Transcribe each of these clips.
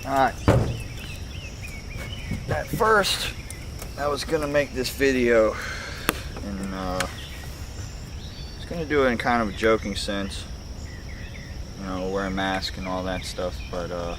Alright. At first, I was gonna make this video and I was gonna do it in kind of a joking sense. You know, wear a mask and all that stuff, but the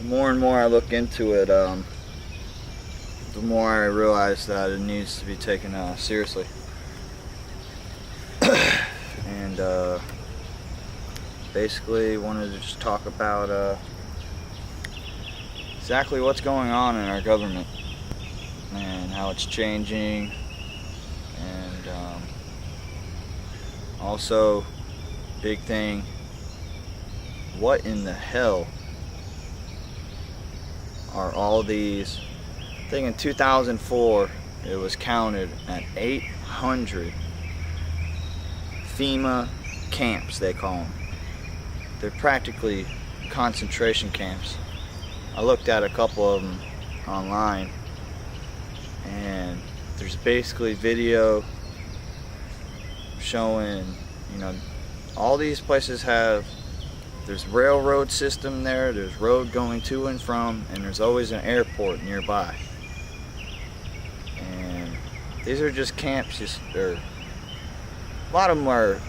more and more I look into it, the more I realize that it needs to be taken seriously. And basically wanted to just talk about exactly what's going on in our government and how it's changing, and also, big thing, what in the hell are all these? I think in 2004 it was counted at 800 FEMA camps, they call them. They're practically concentration camps. I looked at a couple of them online, and there's basically video showing, you know, all these places have, there's railroad system there, there's road going to and from, and there's always an airport nearby. And these are just camps, a lot of them are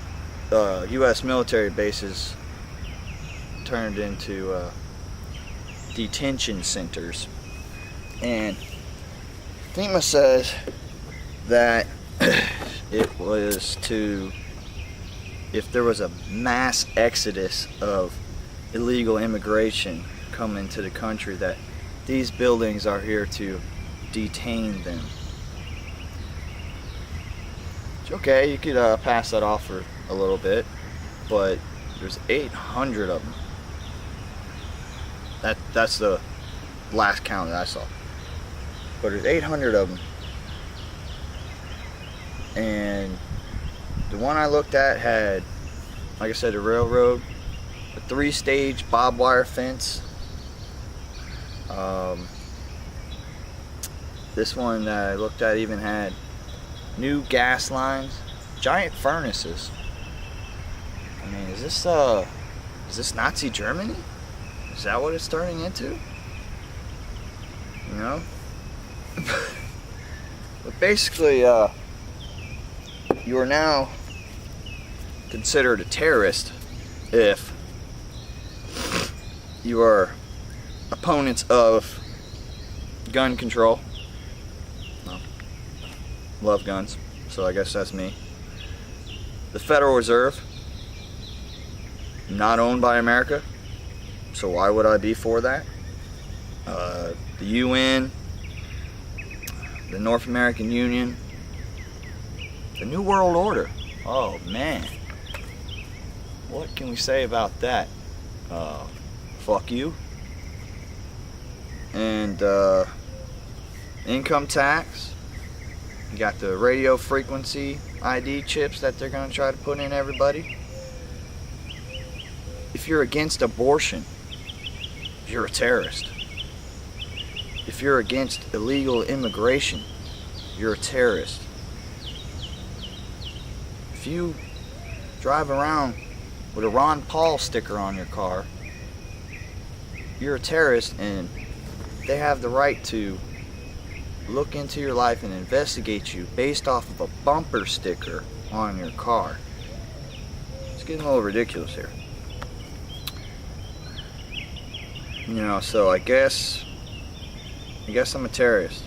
U.S. military bases turned into detention centers. And FEMA says that it was to, if there was a mass exodus of illegal immigration coming to the country, that these buildings are here to detain them. It's okay, you could pass that off for a little bit, but there's 800 of them. That's the last count that I saw. But there's 800 of them. And the one I looked at had, like I said, a railroad, a 3-stage barbed wire fence. This one that I looked at even had new gas lines, giant furnaces. I mean, is this Nazi Germany? Is that what it's turning into? You know? But basically, you are now considered a terrorist if you are opponents of gun control. Well, love guns, so I guess that's me. The Federal Reserve, not owned by America, so why would I be for that? The UN, the North American Union, the New World Order. Oh man, what can we say about that? Fuck you. And income tax. You got the radio frequency ID chips that they're going to try to put in everybody. If you're against abortion, you're a terrorist. If you're against illegal immigration, you're a terrorist. If you drive around with a Ron Paul sticker on your car, you're a terrorist, and they have the right to look into your life and investigate you based off of a bumper sticker on your car. It's getting a little ridiculous here. You know, so I guess I'm a terrorist.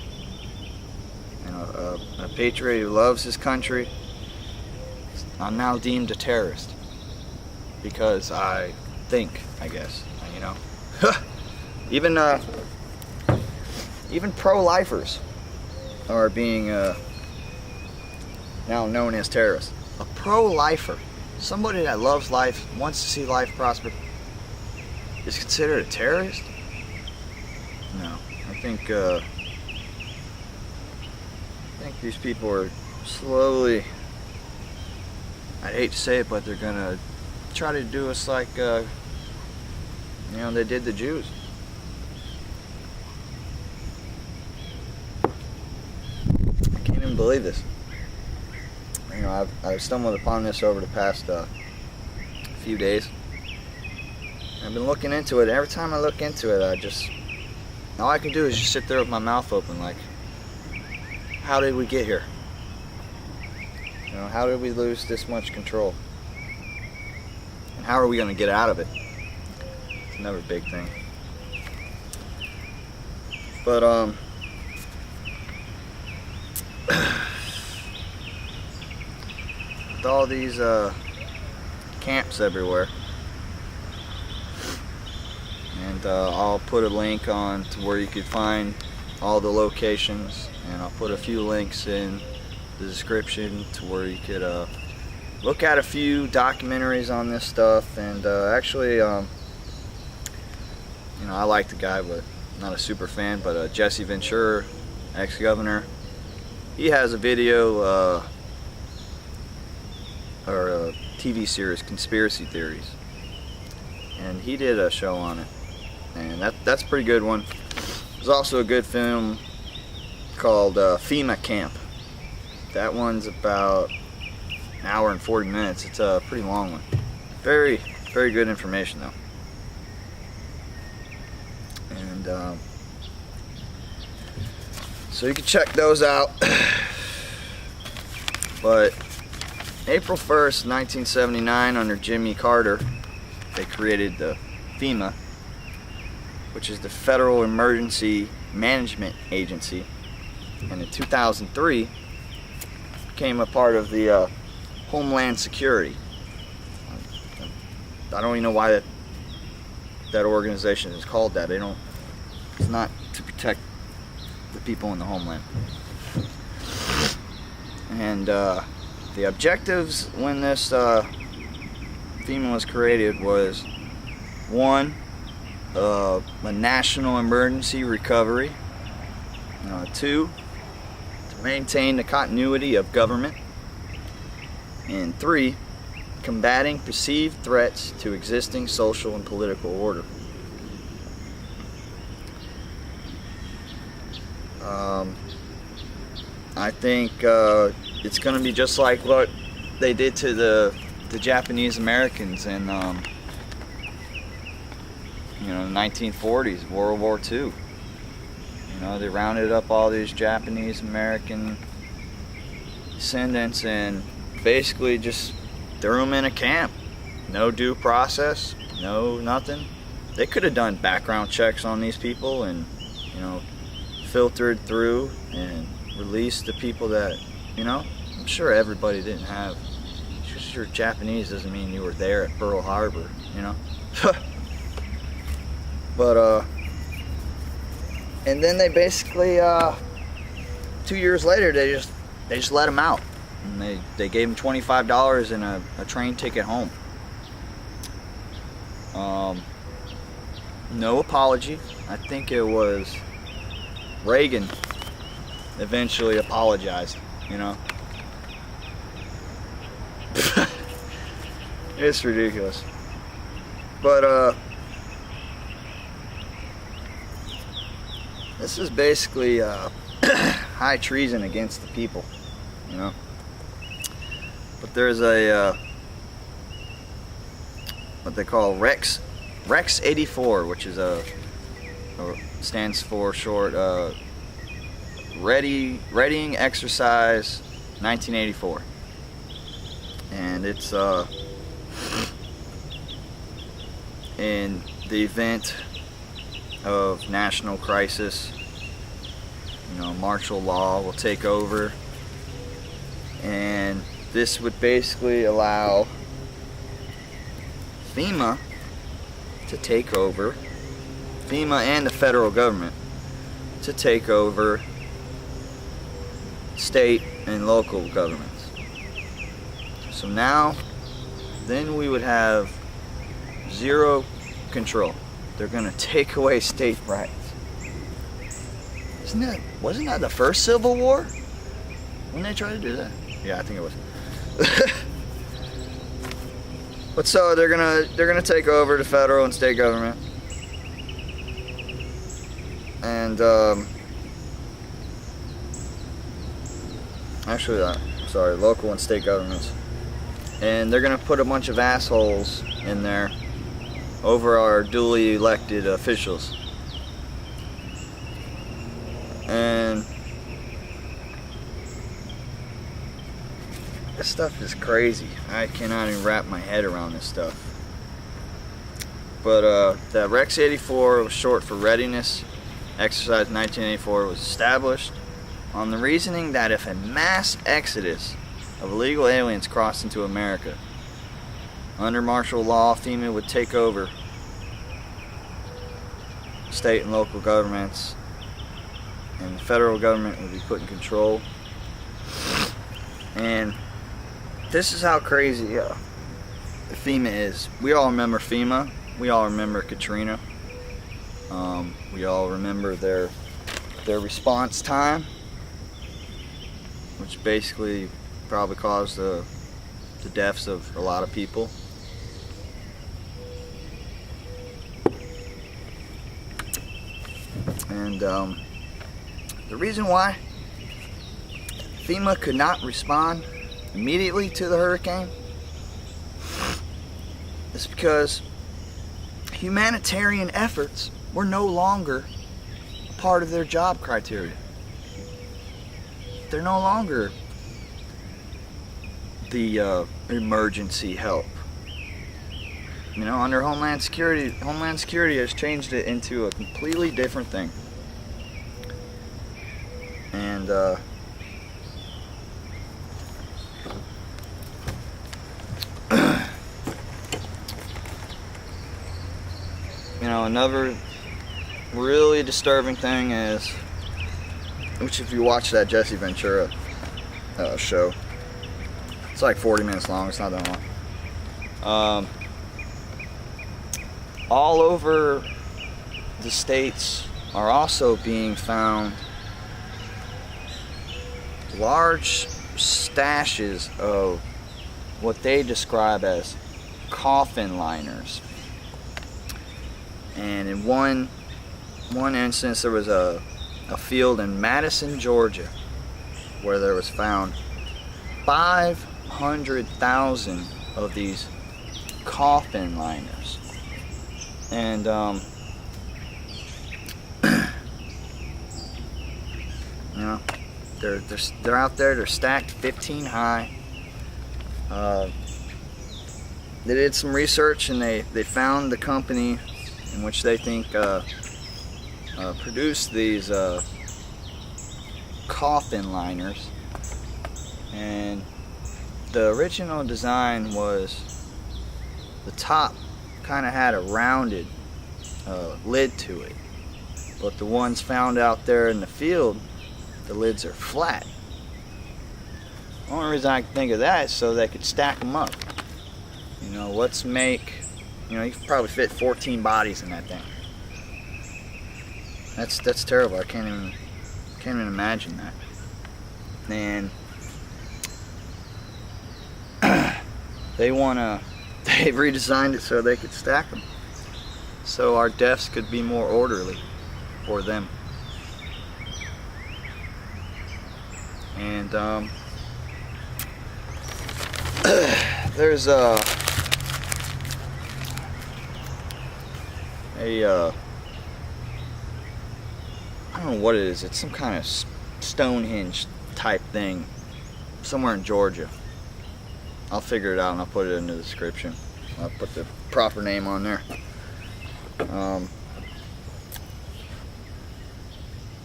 You know, a patriot who loves his country. I'm now deemed a terrorist because I think, I guess, you know. Even pro-lifers are being now known as terrorists. A pro-lifer, somebody that loves life, wants to see life prosper, is considered a terrorist? No, I think these people are slowly, I'd hate to say it, but they're gonna try to do us like, you know, they did the Jews. I can't even believe this. You know, I've stumbled upon this over the past few days. I've been looking into it. Every time I look into it, all I can do is just sit there with my mouth open, like, how did we get here? You know, how did we lose this much control? And how are we going to get out of it? It's another big thing. But with all these camps everywhere, and I'll put a link on to where you could find all the locations, and I'll put a few links in the description to where you could look at a few documentaries on this stuff. And actually, you know, I like the guy, but not a super fan. But Jesse Ventura, ex-governor, he has a video or a TV series, Conspiracy Theories, and he did a show on it, and that's a pretty good one. There's also a good film called FEMA Camp. That one's about an hour and 40 minutes. It's a pretty long one. Very, very good information though. And so you can check those out. But April 1st, 1979, under Jimmy Carter, they created the FEMA, which is the Federal Emergency Management Agency, and in 2003 became a part of the Homeland Security. I don't even know why that organization is called that. It's not to protect the people in the homeland. And the objectives when this FEMA was created was, one, a national emergency recovery, 2, to maintain the continuity of government, and 3, combating perceived threats to existing social and political order. I think it's going to be just like what they did to the Japanese Americans in the 1940s, World War II. They rounded up all these Japanese American descendants and basically just threw them in a camp. No due process, no nothing. They could have done background checks on these people and filtered through and released the people that, I'm sure everybody didn't have. Just you're Japanese doesn't mean you were there at Pearl Harbor, But and then they basically 2 years later they just let them out, and they gave them $25 and a train ticket home. No apology. I think it was Reagan eventually apologized, It's ridiculous. But this is basically high treason against the people, But there's a what they call Rex 84, which is stands for short Readying Exercise 1984, and it's in the event of national crisis, martial law will take over, and this would basically allow FEMA to take over, FEMA and the federal government to take over state and local governments. So now, then we would have zero control. They're gonna take away state rights. Wasn't that the first Civil War? When they tried to do that? Yeah, I think it was. But so they're gonna take over the federal and state government, and local and state governments, and they're gonna put a bunch of assholes in there over our duly elected officials. And this stuff is crazy. I cannot even wrap my head around this stuff. But the Rex 84 was short for Readiness Exercise 1984, was established on the reasoning that if a mass exodus of illegal aliens crossed into America, under martial law, FEMA would take over state and local governments, and the federal government would be put in control. And this is how crazy FEMA is. We all remember FEMA. We all remember Katrina. We all remember their response time, which basically probably caused the deaths of a lot of people. And the reason why FEMA could not respond immediately to the hurricane is because humanitarian efforts were no longer a part of their job criteria. They're no longer the emergency help. You know, under Homeland Security has changed it into a completely different thing. And you know, another really disturbing thing is, which if you watch that Jesse Ventura show, it's like 40 minutes long, it's not that long. All over the states are also being found large stashes of what they describe as coffin liners. And in one instance, there was a field in Madison, Georgia, where there was found 500,000 of these coffin liners. And you know, they're out there. They're stacked 15 high. They did some research and they found the company in which they think produced these coffin liners, and the original design was the top kind of had a rounded lid to it, but the ones found out there in the field, the lids are flat. The only reason I can think of that is so they could stack them up. You know, let's make, you know, you could probably fit 14 bodies in that thing. That's terrible. I can't even imagine that. And they've redesigned it so they could stack them, so our deaths could be more orderly for them. And there's I don't know what it is. It's some kind of Stonehenge type thing somewhere in Georgia. I'll figure it out and I'll put it in the description. I'll put the proper name on there.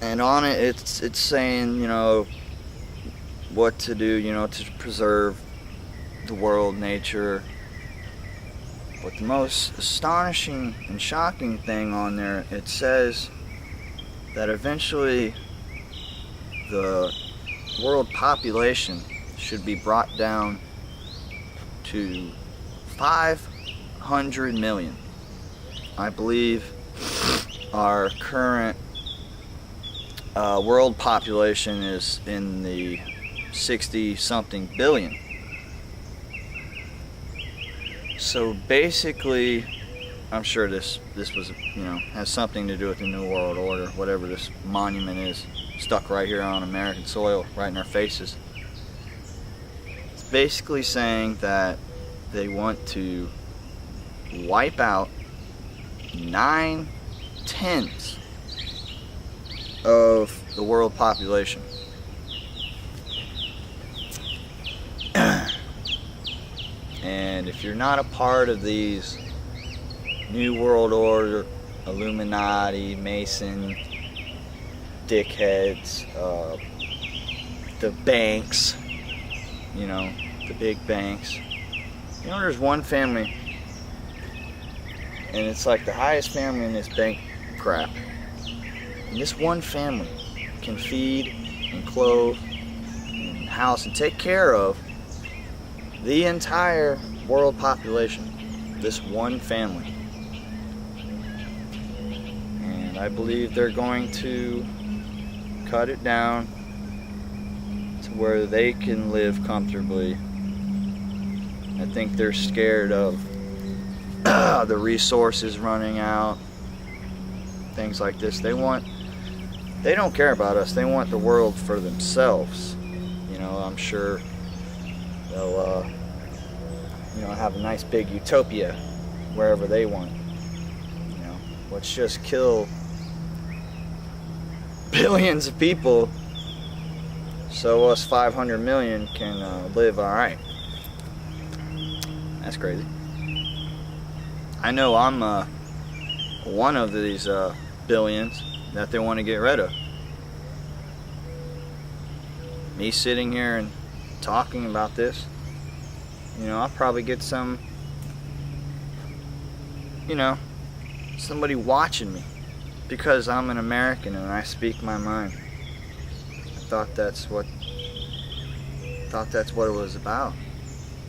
And on it, it's saying, you know, what to do, you know, to preserve the world, nature. But the most astonishing and shocking thing on there, it says that eventually the world population should be brought down to 500 million. I believe our current world population is in the 60-something billion. So basically, I'm sure this was, you know, has something to do with the New World Order, whatever this monument is, stuck right here on American soil, right in our faces. It's basically saying that they want to wipe out 9/10 of the world population. And if you're not a part of these New World Order, Illuminati, Mason, dickheads, the banks, you know, the big banks. You know, there's one family, and it's like the highest family in this bank crap. And this one family can feed and clothe and house and take care of the entire world population. This one family. And I believe they're going to cut it down to where they can live comfortably. I think they're scared of the resources running out, things like this. They don't care about us. They want the world for themselves. You know, I'm sure they'll you know, have a nice big utopia wherever they want. You know, let's just kill billions of people so us 500 million can live alright. That's crazy. I know I'm one of these billions that they want to get rid of. Me sitting here and talking about this, you know, I'll probably get some, you know, somebody watching me because I'm an American and I speak my mind. I thought that's what it was about.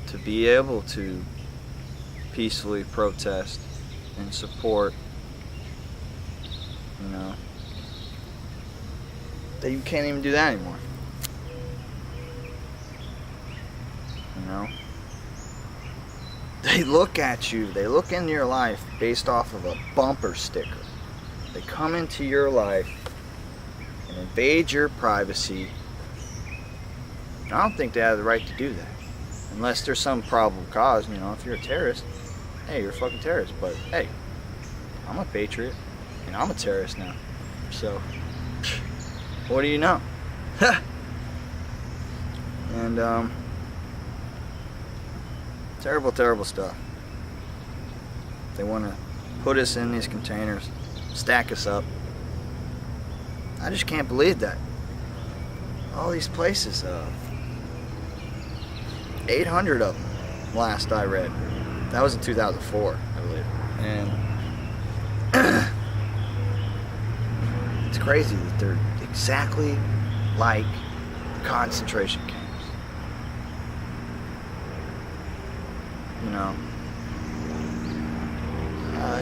To be able to peacefully protest and support, you know, that you can't even do that anymore. You know, they look at you, they look into your life based off of a bumper sticker. They come into your life and invade your privacy. I don't think they have the right to do that. Unless there's some probable cause, you know, if you're a terrorist, hey, you're a fucking terrorist. But hey, I'm a patriot, and I'm a terrorist now. So, what do you know? And, terrible, terrible stuff. They want to put us in these containers, stack us up. I just can't believe that. All these places, 800 of them last I read. That was in 2004, I believe. And it's crazy that they're exactly like concentration camps. You know,